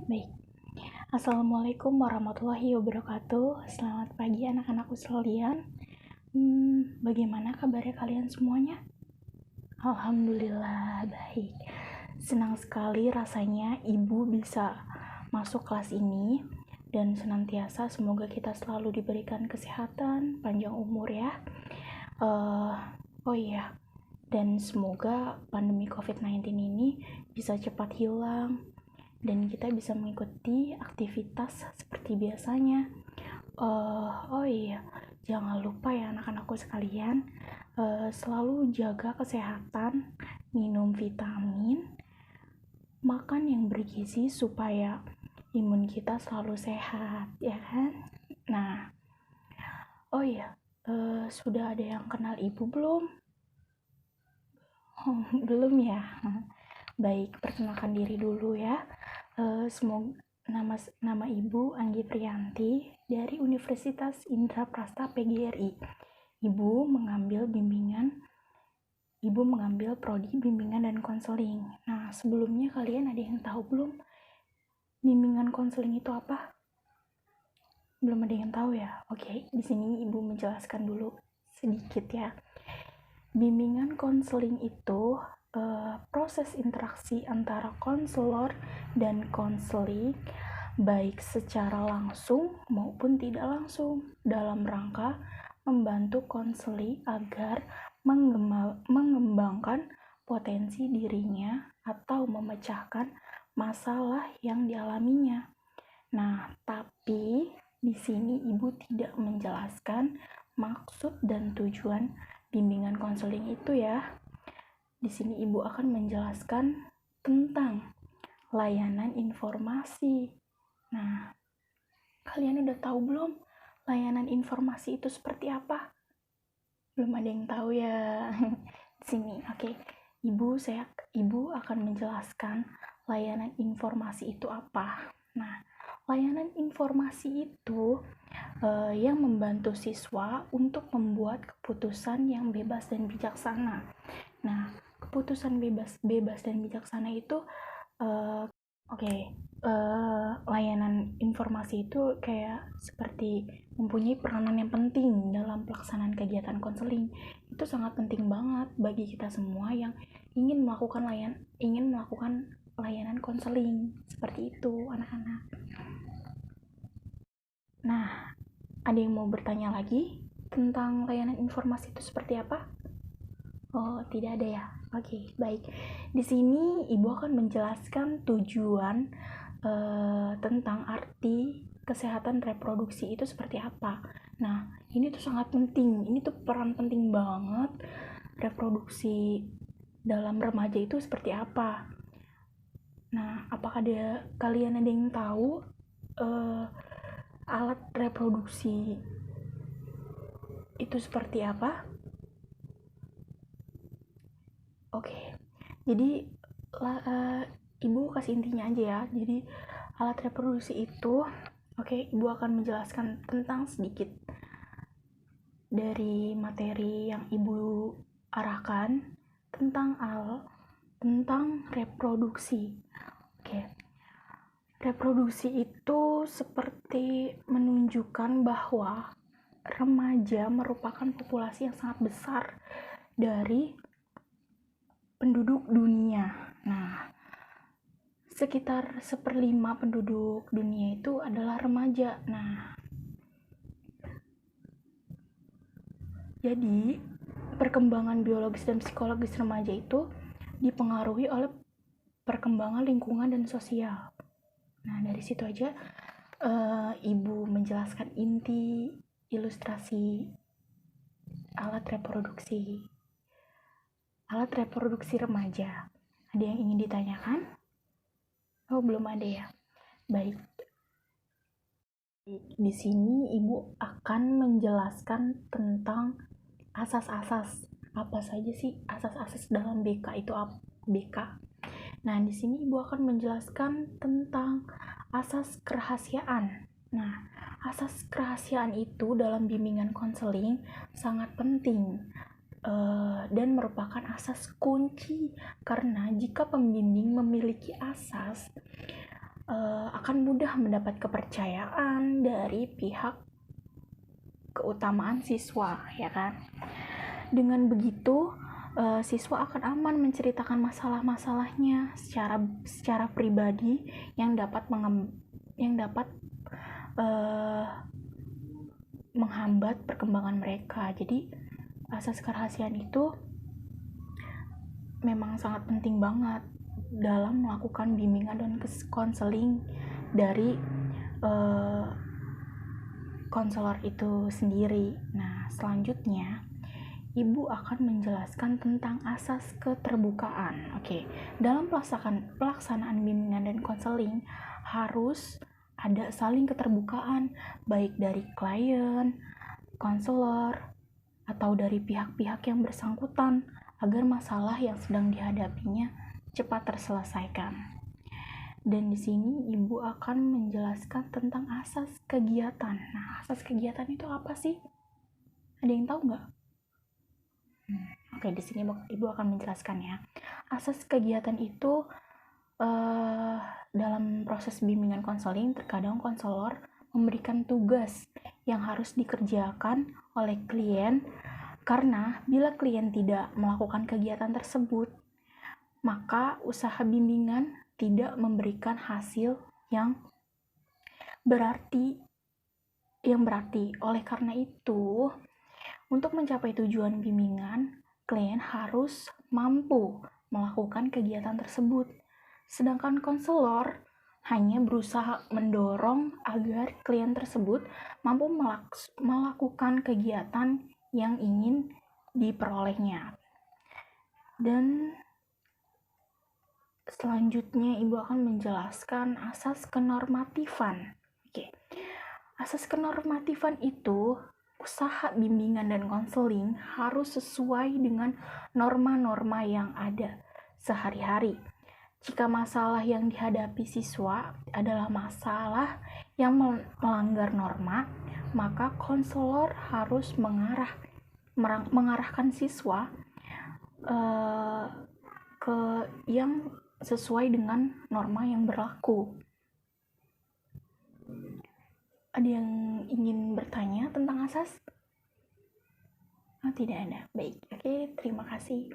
Baik. Assalamualaikum warahmatullahi wabarakatuh. Selamat pagi anak-anakku sekalian. Bagaimana kabarnya kalian semuanya? Alhamdulillah baik. Senang sekali rasanya Ibu bisa masuk kelas ini dan senantiasa semoga kita selalu diberikan kesehatan, panjang umur ya. Oh iya, dan semoga pandemi COVID-19 ini bisa cepat hilang dan kita bisa mengikuti aktivitas seperti biasanya. Oh iya, jangan lupa ya anak-anakku sekalian, selalu jaga kesehatan, minum vitamin, makan yang bergizi supaya imun kita selalu sehat, ya kan? Nah, oh iya, sudah ada yang kenal Ibu belum? Belum ya? Baik, perkenalkan diri dulu ya. Semoga nama Ibu Anggi Priyanti dari Universitas Indraprasta PGRI. Ibu mengambil prodi bimbingan dan konseling. Nah, sebelumnya kalian ada yang tahu belum bimbingan konseling itu apa? Belum ada yang tahu ya? Oke, di sini Ibu menjelaskan dulu sedikit ya. Bimbingan konseling itu proses interaksi antara konselor dan konseling baik secara langsung maupun tidak langsung dalam rangka membantu konseli agar mengembangkan potensi dirinya atau memecahkan masalah yang dialaminya. Nah, tapi di sini Ibu tidak menjelaskan maksud dan tujuan bimbingan konseling itu ya. Di sini Ibu akan menjelaskan tentang layanan informasi. Nah, kalian udah tahu belum layanan informasi itu seperti apa? Belum ada yang tahu ya. Di sini, oke. Ibu akan menjelaskan layanan informasi itu apa. Nah, layanan informasi itu yang membantu siswa untuk membuat keputusan yang bebas dan bijaksana. Nah, keputusan bebas dan bijaksana itu layanan informasi itu kayak seperti mempunyai peranan yang penting dalam pelaksanaan kegiatan konseling. Itu sangat penting banget bagi kita semua yang ingin melakukan layanan konseling seperti itu, anak-anak. Nah, ada yang mau bertanya lagi tentang layanan informasi itu seperti apa? Oh, tidak ada ya? Oke, baik. Di sini Ibu akan menjelaskan tujuan tentang arti kesehatan reproduksi itu seperti apa. Nah, ini tuh sangat penting. Ini tuh peran penting banget. Reproduksi dalam remaja itu seperti apa? Nah, apakah kalian ada yang tahu alat reproduksi itu seperti apa? Oke, jadi Ibu kasih intinya aja ya. Jadi alat reproduksi itu, Ibu akan menjelaskan tentang sedikit dari materi yang Ibu arahkan tentang reproduksi. Reproduksi itu seperti menunjukkan bahwa remaja merupakan populasi yang sangat besar dari penduduk dunia. Nah, sekitar 1/5 penduduk dunia itu adalah remaja. Nah, jadi perkembangan biologis dan psikologis remaja itu dipengaruhi oleh perkembangan lingkungan dan sosial. Nah, dari situ aja Ibu menjelaskan inti ilustrasi alat reproduksi remaja. Ada yang ingin ditanyakan? Oh, belum ada ya. Baik. Di sini Ibu akan menjelaskan tentang asas-asas. Apa saja sih asas-asas dalam BK itu apa? BK. Nah, di sini Ibu akan menjelaskan tentang asas kerahasiaan. Nah, asas kerahasiaan itu dalam bimbingan konseling sangat penting dan merupakan asas kunci, karena jika pembimbing memiliki asas akan mudah mendapat kepercayaan dari pihak keutamaan siswa, ya kan? Dengan begitu, siswa akan aman menceritakan masalah-masalahnya secara pribadi yang dapat menghambat perkembangan mereka. Jadi asas kerahasiaan itu memang sangat penting banget dalam melakukan bimbingan dan konseling dari konselor itu sendiri. Nah, selanjutnya Ibu akan menjelaskan tentang asas keterbukaan. Oke, dalam pelaksanaan bimbingan dan konseling harus ada saling keterbukaan, baik dari klien, konselor, atau dari pihak-pihak yang bersangkutan, agar masalah yang sedang dihadapinya cepat terselesaikan. Dan di sini Ibu akan menjelaskan tentang asas kegiatan. Nah, asas kegiatan itu apa sih? Ada yang tahu nggak? Oke, di sini Ibu akan menjelaskan ya. Asas kegiatan itu dalam proses bimbingan konseling, terkadang konselor memberikan tugas yang harus dikerjakan oleh klien, karena bila klien tidak melakukan kegiatan tersebut, maka usaha bimbingan tidak memberikan hasil yang berarti. Oleh karena itu, untuk mencapai tujuan bimbingan, klien harus mampu melakukan kegiatan tersebut. Sedangkan konselor hanya berusaha mendorong agar klien tersebut mampu melakukan kegiatan yang ingin diperolehnya. Dan selanjutnya Ibu akan menjelaskan asas kenormatifan. Oke. Asas kenormatifan itu, usaha bimbingan dan konseling harus sesuai dengan norma-norma yang ada sehari-hari. Jika masalah yang dihadapi siswa adalah masalah yang melanggar norma, maka konselor harus mengarahkan siswa ke yang sesuai dengan norma yang berlaku. Ada yang ingin bertanya tentang asas? Oh, tidak ada. Baik, oke, terima kasih.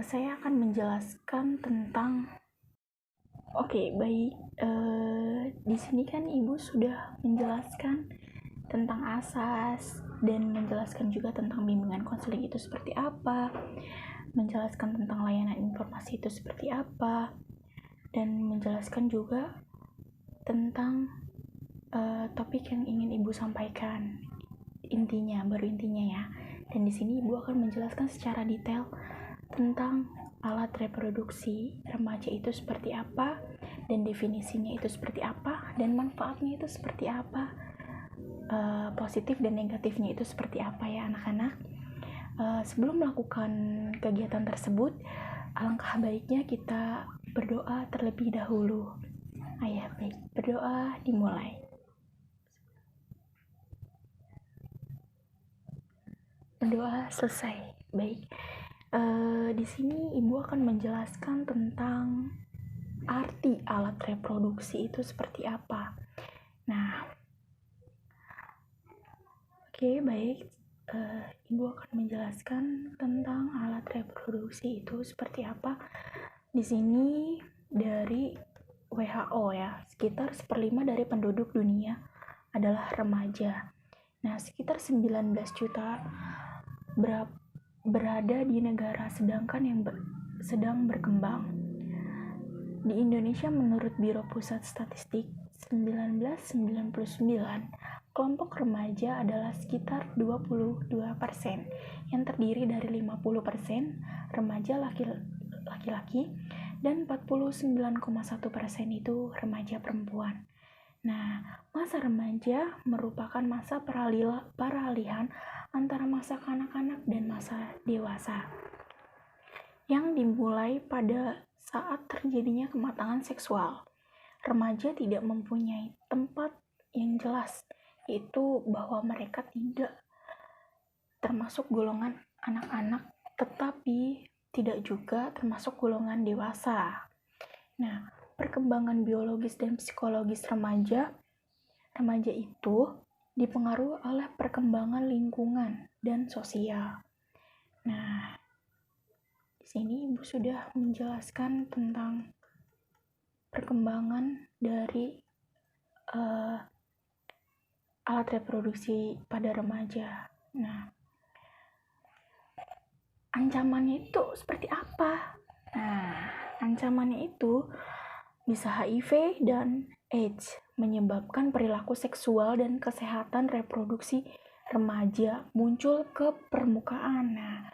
Saya akan menjelaskan tentang. Oke, baik. Di sini kan Ibu sudah menjelaskan tentang asas dan menjelaskan juga tentang bimbingan konseling itu seperti apa, menjelaskan tentang layanan informasi itu seperti apa, dan menjelaskan juga tentang topik yang ingin Ibu sampaikan. Baru intinya ya. Dan di sini Ibu akan menjelaskan secara detail tentang alat reproduksi remaja itu seperti apa, dan definisinya itu seperti apa, dan manfaatnya itu seperti apa, positif dan negatifnya itu seperti apa ya anak-anak. Sebelum melakukan kegiatan tersebut, alangkah baiknya kita berdoa terlebih dahulu. Baik, berdoa dimulai. Berdoa selesai. Baik. Di sini Ibu akan menjelaskan tentang arti alat reproduksi itu seperti apa. Nah, oke, baik. Ibu akan menjelaskan tentang alat reproduksi itu seperti apa. Di sini dari WHO ya, sekitar 1/5 dari penduduk dunia adalah remaja. Nah, sekitar 19 juta berada di negara sedang berkembang. Di Indonesia, menurut Biro Pusat Statistik 1999, kelompok remaja adalah sekitar 22%, yang terdiri dari 50% remaja laki-laki dan 49,1% itu remaja perempuan. Nah, masa remaja merupakan masa peralihan antara masa kanak-kanak dan masa dewasa, yang dimulai pada saat terjadinya kematangan seksual. Remaja tidak mempunyai tempat yang jelas, yaitu bahwa mereka tidak termasuk golongan anak-anak, tetapi tidak juga termasuk golongan dewasa. Nah, perkembangan biologis dan psikologis remaja itu dipengaruhi oleh perkembangan lingkungan dan sosial. Nah, di sini Ibu sudah menjelaskan tentang perkembangan dari alat reproduksi pada remaja. Nah, ancamannya itu seperti apa? Nah, ancamannya itu bisa HIV dan AIDS, menyebabkan perilaku seksual dan kesehatan reproduksi remaja muncul ke permukaan. Nah,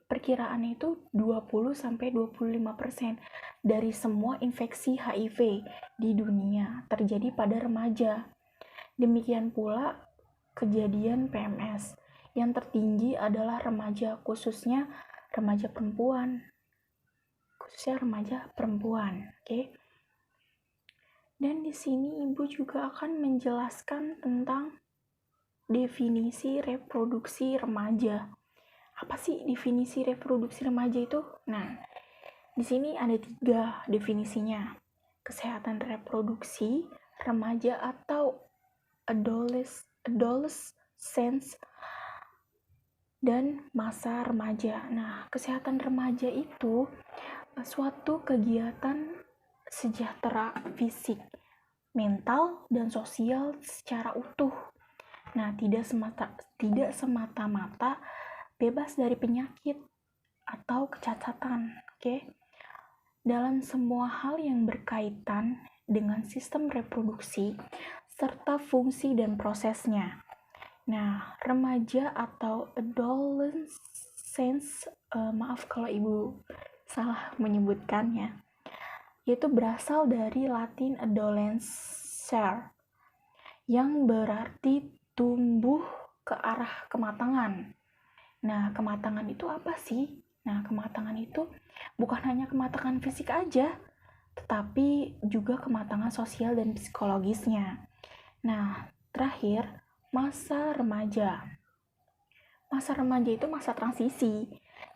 perkiraannya itu 20-25% dari semua infeksi HIV di dunia terjadi pada remaja. Demikian pula kejadian PMS. Yang tertinggi adalah remaja, khususnya remaja perempuan. Oke. Dan di sini Ibu juga akan menjelaskan tentang definisi reproduksi remaja. Apa sih definisi reproduksi remaja itu? Nah, di sini ada 3 definisinya. Kesehatan reproduksi remaja atau adolescence dan masa remaja. Nah, kesehatan remaja itu suatu kegiatan sejahtera fisik, mental, dan sosial secara utuh. Nah, tidak semata-mata bebas dari penyakit atau kecacatan, oke? Dalam semua hal yang berkaitan dengan sistem reproduksi serta fungsi dan prosesnya. Nah, remaja atau adolescence, maaf kalau Ibu salah menyebutkannya, yaitu berasal dari Latin adolescere, yang berarti tumbuh ke arah kematangan. Nah, kematangan itu apa sih? Nah, kematangan itu bukan hanya kematangan fisik aja, tetapi juga kematangan sosial dan psikologisnya. Nah, terakhir, masa remaja. Masa remaja itu masa transisi,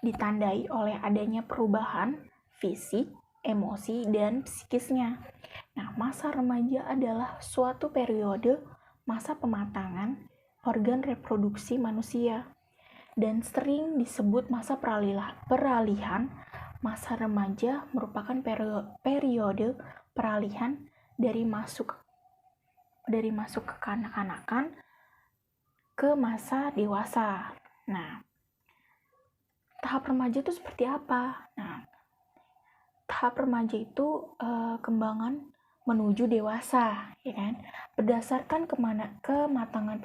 ditandai oleh adanya perubahan fisik, emosi, dan psikisnya. Nah, masa remaja adalah suatu periode masa pematangan organ reproduksi manusia dan sering disebut masa peralihan. Masa remaja merupakan periode peralihan dari masuk kekanak-kanakan ke masa dewasa. Nah, tahap remaja itu seperti apa? Nah, tahap remaja itu kembangan menuju dewasa, ya kan? Berdasarkan kematangan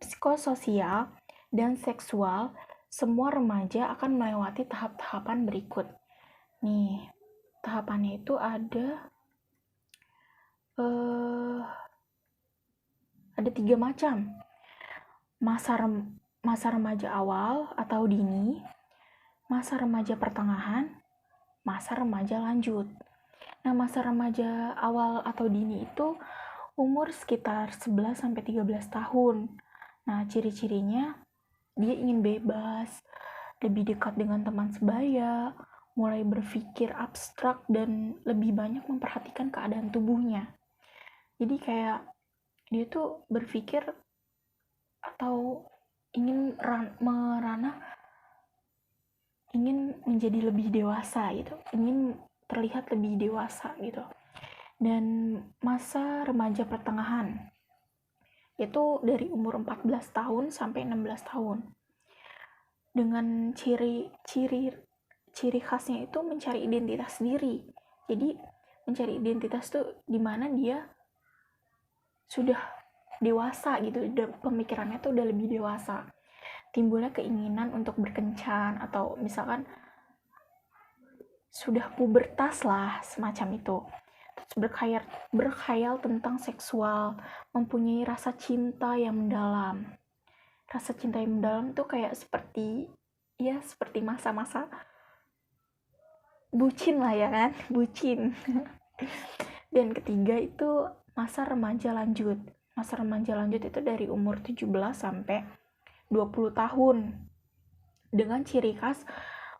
psikososial dan seksual, semua remaja akan melewati tahap-tahapan berikut. Nih, tahapannya itu ada 3 macam. Masa remaja awal atau dini, masa remaja pertengahan, masa remaja lanjut. Nah, masa remaja awal atau dini itu umur sekitar 11-13 tahun. Nah, ciri-cirinya dia ingin bebas, lebih dekat dengan teman sebaya, mulai berpikir abstrak, dan lebih banyak memperhatikan keadaan tubuhnya. Jadi kayak dia tuh berpikir atau ingin ingin menjadi lebih dewasa gitu, ingin terlihat lebih dewasa gitu. Dan masa remaja pertengahan itu dari umur 14 tahun sampai 16 tahun. Dengan ciri khasnya itu mencari identitas diri. Jadi mencari identitas tuh dimana dia sudah dewasa gitu, pemikirannya tuh udah lebih dewasa. Timbulnya keinginan untuk berkencan atau misalkan sudah pubertas lah, semacam itu. Terus berkhayal tentang seksual, mempunyai rasa cinta yang mendalam. Rasa cinta yang mendalam tuh kayak seperti masa-masa bucin lah ya kan, bucin. Dan ketiga itu masa remaja lanjut. Masa remaja lanjut itu dari umur 17 sampai 20 tahun. Dengan ciri khas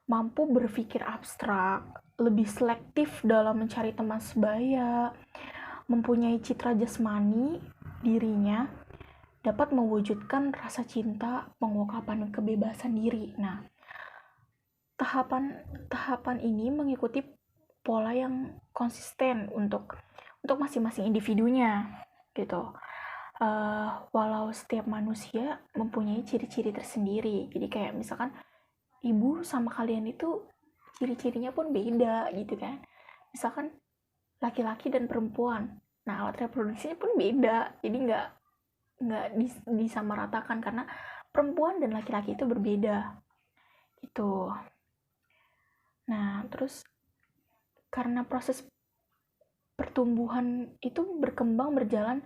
mampu berpikir abstrak, lebih selektif dalam mencari teman sebaya, mempunyai citra jasmani dirinya, dapat mewujudkan rasa cinta, pengungkapan kebebasan diri. Nah, tahapan ini mengikuti pola yang konsisten untuk masing-masing individunya gitu. Walau setiap manusia mempunyai ciri-ciri tersendiri. Jadi kayak misalkan ibu sama kalian itu ciri-cirinya pun beda gitu kan. Misalkan laki-laki dan perempuan. Nah, alat reproduksinya pun beda. Jadi nggak disamaratakan karena perempuan dan laki-laki itu berbeda. Gitu. Nah, terus karena proses pertumbuhan itu berjalan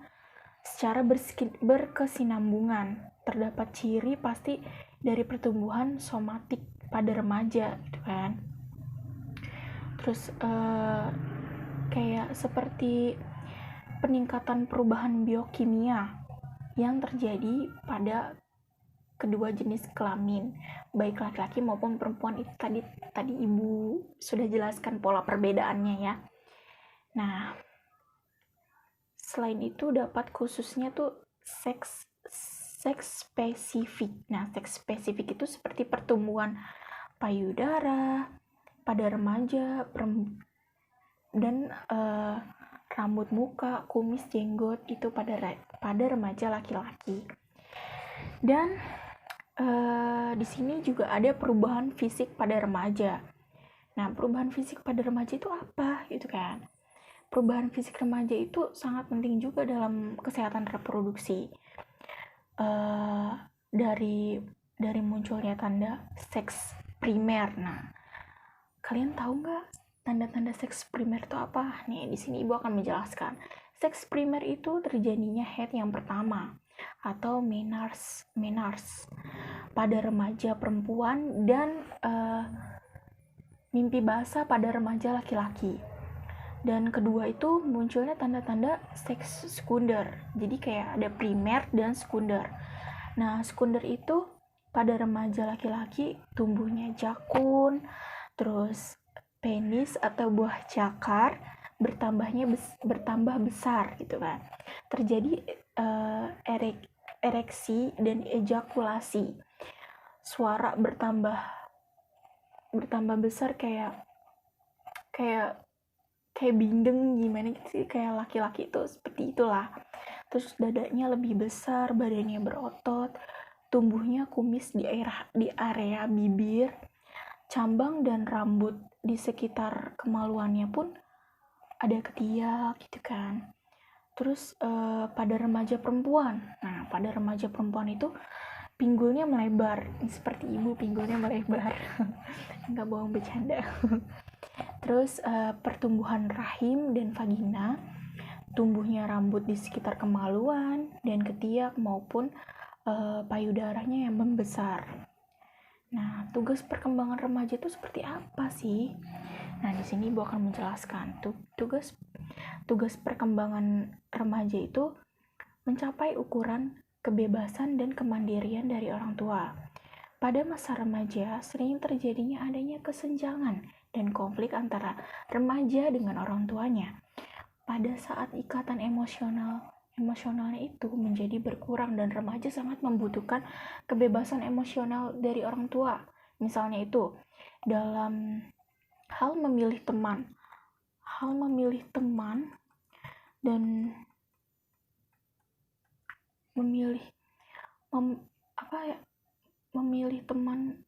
secara berkesinambungan. Terdapat ciri pasti dari pertumbuhan somatik pada remaja gitu kan. Terus kayak seperti peningkatan perubahan biokimia yang terjadi pada kedua jenis kelamin, baik laki-laki maupun perempuan. Itu tadi ibu sudah jelaskan pola perbedaannya ya. Nah, selain itu dapat khususnya tuh seks spesifik. Nah, seks spesifik itu seperti pertumbuhan payudara pada remaja dan rambut muka, kumis, jenggot itu pada remaja laki-laki. Dan di sini juga ada perubahan fisik pada remaja. Nah, perubahan fisik pada remaja itu apa gitu kan? Perubahan fisik remaja itu sangat penting juga dalam kesehatan reproduksi. Dari munculnya tanda seks primer. Nah, kalian tahu nggak tanda-tanda seks primer itu apa? Nih, di sini ibu akan menjelaskan. Seks primer itu terjadinya haid yang pertama atau menarche pada remaja perempuan dan mimpi basah pada remaja laki-laki. Dan kedua itu munculnya tanda-tanda seks sekunder. Jadi kayak ada primer dan sekunder. Nah, sekunder itu pada remaja laki-laki tumbuhnya jakun, terus penis atau buah cakar bertambah besar gitu kan. Terjadi ereksi dan ejakulasi. Suara bertambah besar kayak bindeng gimana gitu sih, kayak laki-laki itu seperti itulah. Terus dadanya lebih besar, badannya berotot, tumbuhnya kumis di area bibir, cambang dan rambut di sekitar kemaluannya pun ada ketiak gitu kan. Terus pada remaja perempuan, nah pada remaja perempuan itu pinggulnya melebar, seperti ibu pinggulnya melebar. Nggak bohong, bercanda. Terus pertumbuhan rahim dan vagina, tumbuhnya rambut di sekitar kemaluan dan ketiak maupun payudaranya yang membesar. Nah, tugas perkembangan remaja itu seperti apa sih? Nah, di sini ibu akan menjelaskan. Tugas perkembangan remaja itu mencapai ukuran kebebasan dan kemandirian dari orang tua. Pada masa remaja, sering terjadinya adanya kesenjangan dan konflik antara remaja dengan orang tuanya. Pada saat ikatan emosionalnya itu menjadi berkurang dan remaja sangat membutuhkan kebebasan emosional dari orang tua. Misalnya itu dalam hal memilih teman dan memilih teman,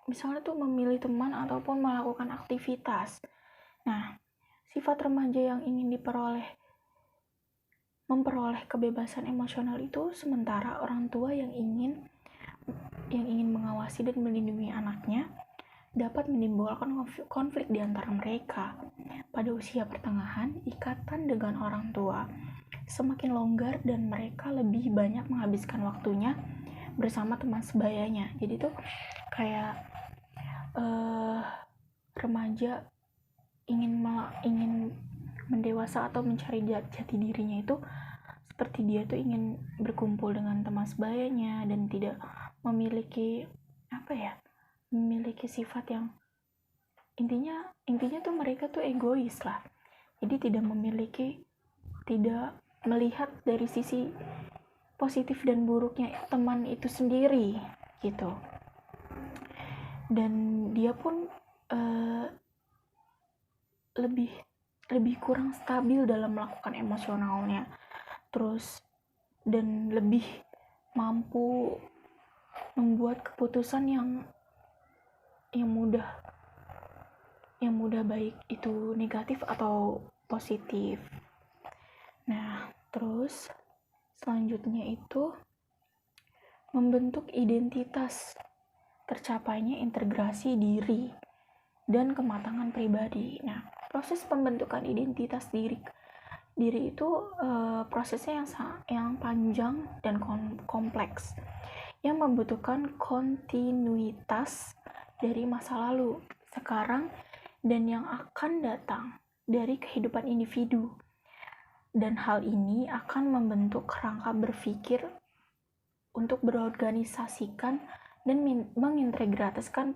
misalnya tuh memilih teman ataupun melakukan aktivitas. Nah, sifat remaja yang ingin memperoleh kebebasan emosional itu, sementara orang tua yang ingin mengawasi dan melindungi anaknya dapat menimbulkan konflik di antara mereka. Pada usia pertengahan, ikatan dengan orang tua semakin longgar dan mereka lebih banyak menghabiskan waktunya bersama teman sebayanya. Jadi tuh kayak remaja ingin mendewasa atau mencari jati dirinya itu seperti dia tuh ingin berkumpul dengan teman sebayanya dan tidak memiliki sifat yang intinya tuh mereka tuh egois lah. Jadi tidak melihat dari sisi positif dan buruknya teman itu sendiri gitu. Dan dia pun lebih kurang stabil dalam melakukan emosionalnya, terus dan lebih mampu membuat keputusan yang mudah baik itu negatif atau positif. Nah, terus selanjutnya itu membentuk identitas, tercapainya integrasi diri dan kematangan pribadi. Nah, proses pembentukan identitas diri itu prosesnya yang panjang dan kompleks, yang membutuhkan kontinuitas dari masa lalu, sekarang, dan yang akan datang dari kehidupan individu. Dan hal ini akan membentuk kerangka berpikir untuk berorganisasikan dan mengintegrasikan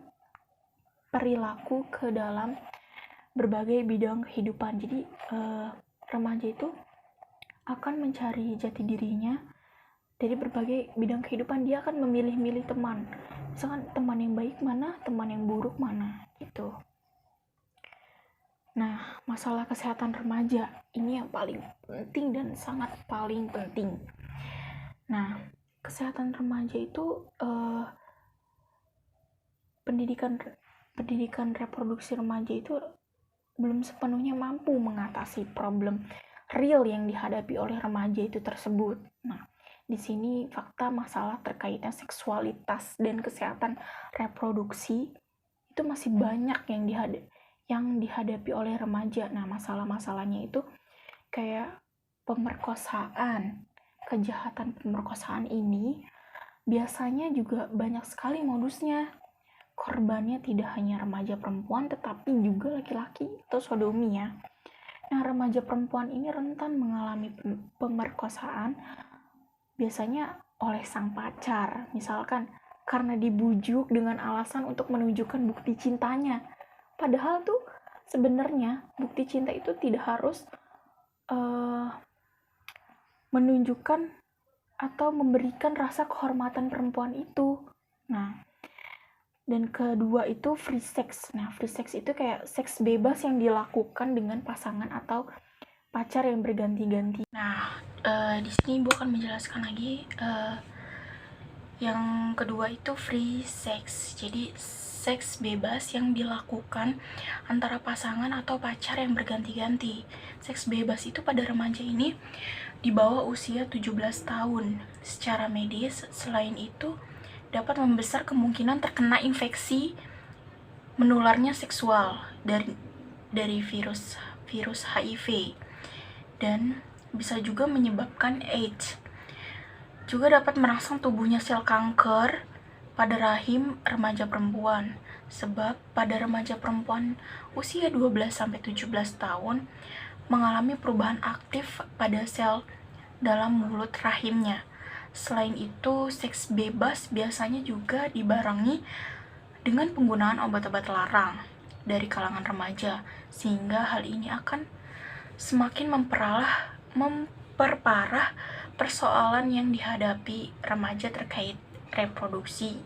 perilaku ke dalam berbagai bidang kehidupan. Jadi remaja itu akan mencari jati dirinya dari berbagai bidang kehidupan. Dia akan memilih-milih teman, misalkan teman yang baik mana, teman yang buruk mana gitu. Nah, masalah kesehatan remaja ini yang paling penting dan sangat paling penting. Nah, kesehatan remaja itu pendidikan reproduksi remaja itu belum sepenuhnya mampu mengatasi problem real yang dihadapi oleh remaja itu tersebut. Nah, di sini fakta masalah terkaitnya seksualitas dan kesehatan reproduksi itu masih banyak yang dihadapi oleh remaja. Nah, masalah-masalahnya itu kayak pemerkosaan. Kejahatan pemerkosaan ini biasanya juga banyak sekali modusnya. Korbannya tidak hanya remaja perempuan, tetapi juga laki-laki atau sodomi ya. Nah, remaja perempuan ini rentan mengalami pemerkosaan biasanya oleh sang pacar, misalkan karena dibujuk dengan alasan untuk menunjukkan bukti cintanya. Padahal tuh sebenarnya bukti cinta itu tidak harus menunjukkan atau memberikan rasa kehormatan perempuan itu. Nah, dan kedua itu free sex. Nah, free sex itu kayak seks bebas yang dilakukan dengan pasangan atau pacar yang berganti-ganti. Nah, di sini Ibu akan menjelaskan lagi yang kedua itu free sex. Jadi seks bebas yang dilakukan antara pasangan atau pacar yang berganti-ganti. Seks bebas itu pada remaja ini di bawah usia 17 tahun. Secara medis, selain itu dapat membesar kemungkinan terkena infeksi menularnya seksual dari virus HIV dan bisa juga menyebabkan AIDS. Juga dapat merangsang tubuhnya sel kanker pada rahim remaja perempuan. Sebab pada remaja perempuan usia 12-17 tahun mengalami perubahan aktif pada sel dalam mulut rahimnya. Selain itu, seks bebas biasanya juga dibarengi dengan penggunaan obat-obat larang dari kalangan remaja, sehingga hal ini akan semakin memperparah persoalan yang dihadapi remaja terkait reproduksi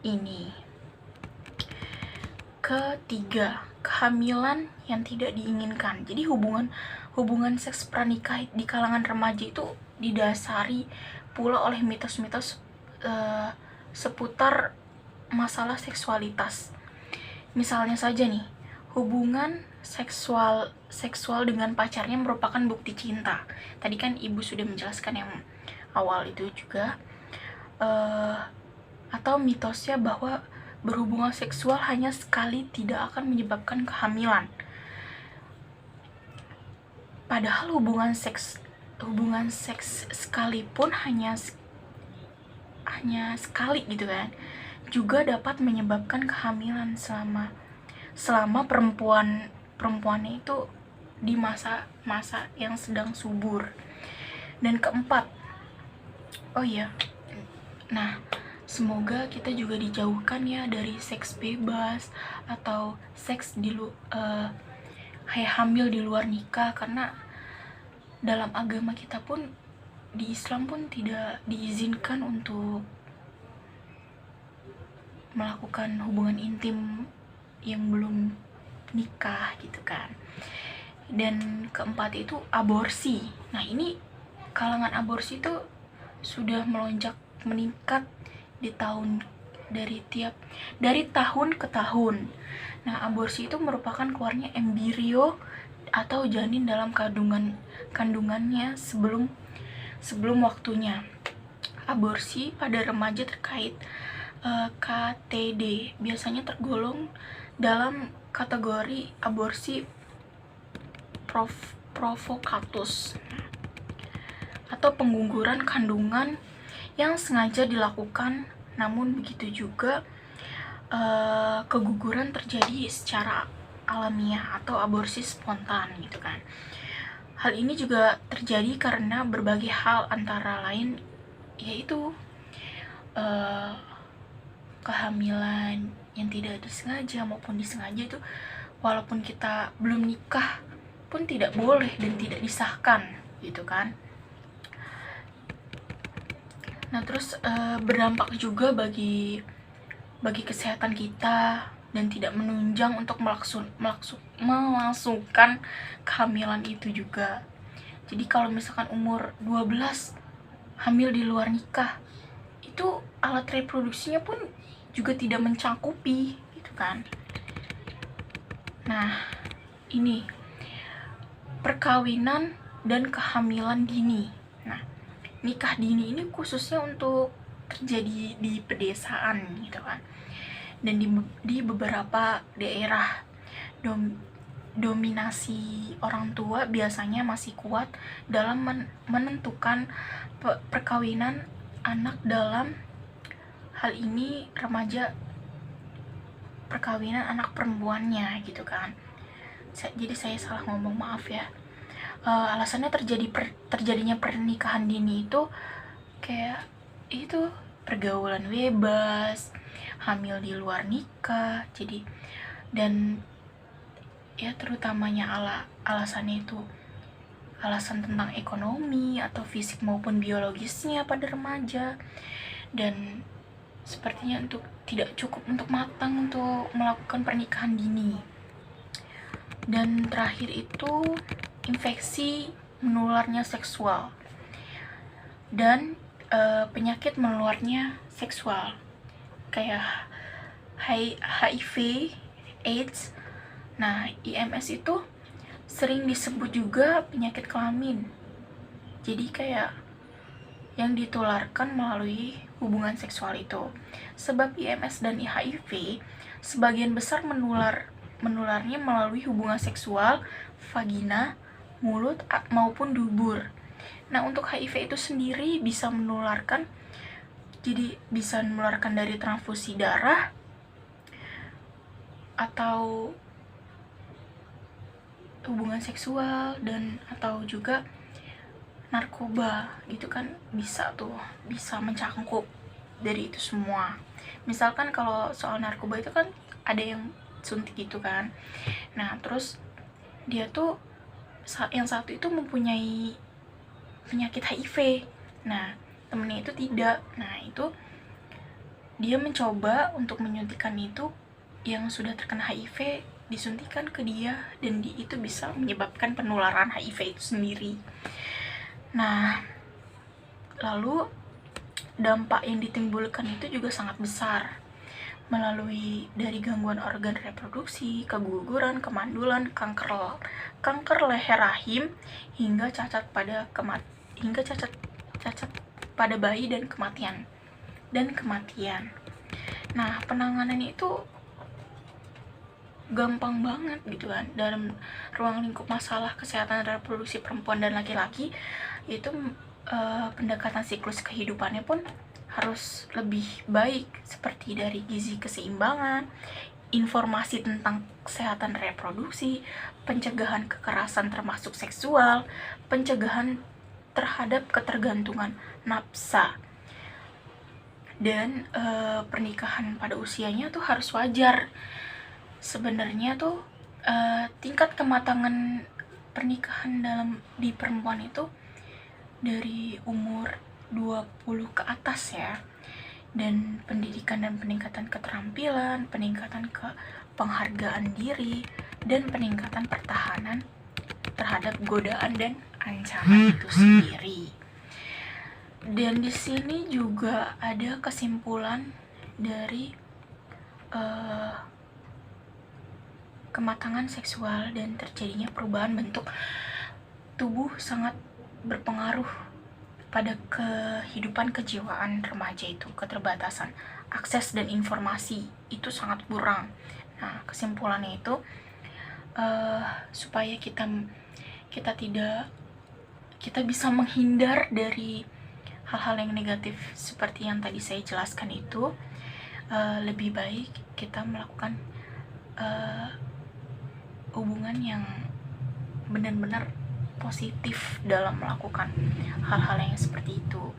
ini. Ketiga, kehamilan yang tidak diinginkan. Jadi hubungan seks pranikah di kalangan remaja itu didasari pula oleh mitos-mitos seputar masalah seksualitas. Misalnya saja nih, hubungan seksual dengan pacarnya merupakan bukti cinta. Tadi kan Ibu sudah menjelaskan yang awal itu juga. Atau mitosnya bahwa berhubungan seksual hanya sekali tidak akan menyebabkan kehamilan. Padahal hubungan seks sekalipun hanya sekali gitu kan, juga dapat menyebabkan kehamilan selama perempuannya itu di masa yang sedang subur. Dan keempat, semoga kita juga dijauhkan ya dari seks bebas atau seks kayak hamil di luar nikah, karena dalam agama kita pun, di Islam pun tidak diizinkan untuk melakukan hubungan intim yang belum nikah gitu kan. Dan keempat itu aborsi. Nah, ini kalangan aborsi itu sudah melonjak meningkat dari tahun ke tahun. Nah, aborsi itu merupakan keluarnya embrio atau janin dalam kandungannya sebelum waktunya. Aborsi pada remaja terkait KTD biasanya tergolong dalam kategori aborsi provokatus atau pengguguran kandungan yang sengaja dilakukan. Namun begitu juga keguguran terjadi secara alamiah atau aborsi spontan gitu kan. Hal ini juga terjadi karena berbagai hal, antara lain yaitu kehamilan yang tidak disengaja maupun disengaja, itu walaupun kita belum nikah pun tidak boleh dan tidak disahkan gitu kan. Nah, terus berdampak juga bagi kesehatan kita dan tidak menunjang untuk melangsungkan kehamilan itu juga. Jadi kalau misalkan umur 12 hamil di luar nikah, itu alat reproduksinya pun juga tidak mencakupi gitu kan. Nah, ini perkawinan dan kehamilan dini. Nah, nikah dini ini khususnya untuk terjadi di pedesaan gitu kan. Dan di beberapa daerah dominasi orang tua biasanya masih kuat dalam menentukan perkawinan anak, dalam hal ini remaja, perkawinan anak perempuannya gitu kan. Jadi saya salah ngomong, maaf ya. Alasannya terjadinya pernikahan dini itu kayak itu pergaulan bebas, hamil di luar nikah, jadi, dan ya terutamanya alasannya itu alasan tentang ekonomi atau fisik maupun biologisnya pada remaja, dan sepertinya tidak cukup untuk matang untuk melakukan pernikahan dini. Dan terakhir itu infeksi menularnya seksual dan penyakit menularnya seksual kayak HIV, AIDS. Nah, IMS itu sering disebut juga penyakit kelamin. Jadi kayak yang ditularkan melalui hubungan seksual itu. Sebab IMS dan HIV sebagian besar menularnya melalui hubungan seksual, vagina, mulut maupun dubur. Nah, untuk HIV itu sendiri bisa menularkan dari transfusi darah atau hubungan seksual, dan atau juga narkoba gitu kan, bisa mencangkup dari itu semua. Misalkan kalau soal narkoba itu kan ada yang suntik gitu kan. Nah, terus dia tuh yang satu itu mempunyai penyakit HIV. Nah, temennya itu tidak. Nah, itu dia mencoba untuk menyuntikkan itu, yang sudah terkena HIV disuntikan ke dia, dan itu bisa menyebabkan penularan HIV itu sendiri. Nah, lalu dampak yang ditimbulkan itu juga sangat besar, melalui dari gangguan organ reproduksi, keguguran, kemandulan, kanker leher rahim, hingga cacat pada bayi dan kematian. Nah, penanganannya itu gampang banget gitu kan. Dalam ruang lingkup masalah kesehatan reproduksi perempuan dan laki-laki itu pendekatan siklus kehidupannya pun harus lebih baik, seperti dari gizi keseimbangan, informasi tentang kesehatan reproduksi, pencegahan kekerasan termasuk seksual, pencegahan terhadap ketergantungan nafsa. Dan pernikahan pada usianya tuh harus wajar. Sebenarnya tuh tingkat kematangan pernikahan di perempuan itu dari umur 20 ke atas ya. Dan pendidikan dan peningkatan keterampilan, peningkatan penghargaan diri, dan peningkatan pertahanan terhadap godaan dan ancaman itu sendiri. Dan di sini juga ada kesimpulan dari kematangan seksual dan terjadinya perubahan bentuk tubuh sangat berpengaruh pada kehidupan kejiwaan remaja itu. Keterbatasan akses dan informasi itu sangat kurang. Nah, kesimpulannya itu supaya kita bisa menghindar dari hal-hal yang negatif seperti yang tadi saya jelaskan itu, lebih baik kita melakukan hubungan yang benar-benar positif dalam melakukan hal-hal yang seperti itu,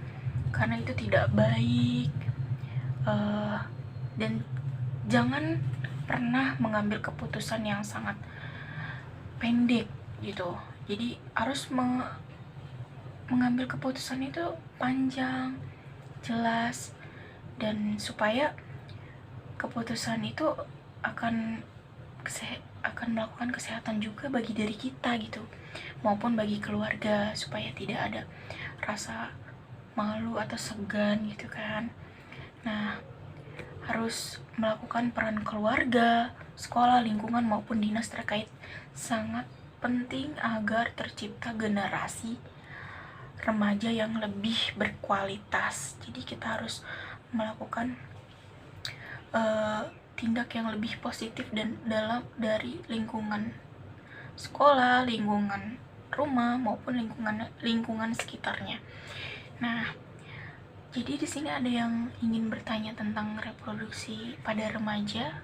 karena itu tidak baik. Dan jangan pernah mengambil keputusan yang sangat pendek gitu. Jadi harus mengambil keputusan itu panjang, jelas, dan supaya keputusan itu akan melakukan kesehatan juga bagi diri kita gitu, maupun bagi keluarga, supaya tidak ada rasa malu atau segan gitu kan. Nah, harus melakukan peran keluarga, sekolah, lingkungan maupun dinas terkait sangat penting agar tercipta generasi remaja yang lebih berkualitas. Jadi kita harus melakukan tindak yang lebih positif dan dari lingkungan sekolah, lingkungan rumah maupun lingkungan sekitarnya. Nah, jadi di sini ada yang ingin bertanya tentang reproduksi pada remaja.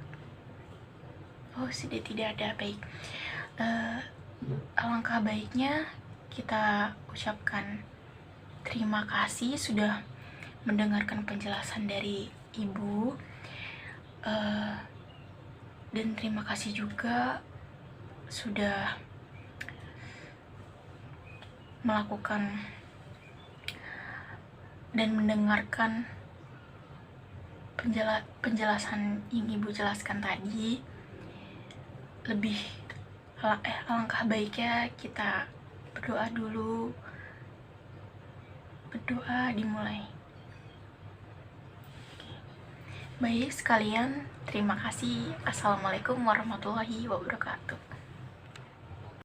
Oh, sudah tidak ada. Baik. Alangkah baiknya kita ucapkan terima kasih sudah mendengarkan penjelasan dari Ibu. Dan terima kasih juga sudah melakukan dan mendengarkan penjelasan yang Ibu jelaskan tadi. Alangkah baiknya kita berdoa dulu. Berdoa dimulai. Baik sekalian, terima kasih. Assalamualaikum warahmatullahi wabarakatuh.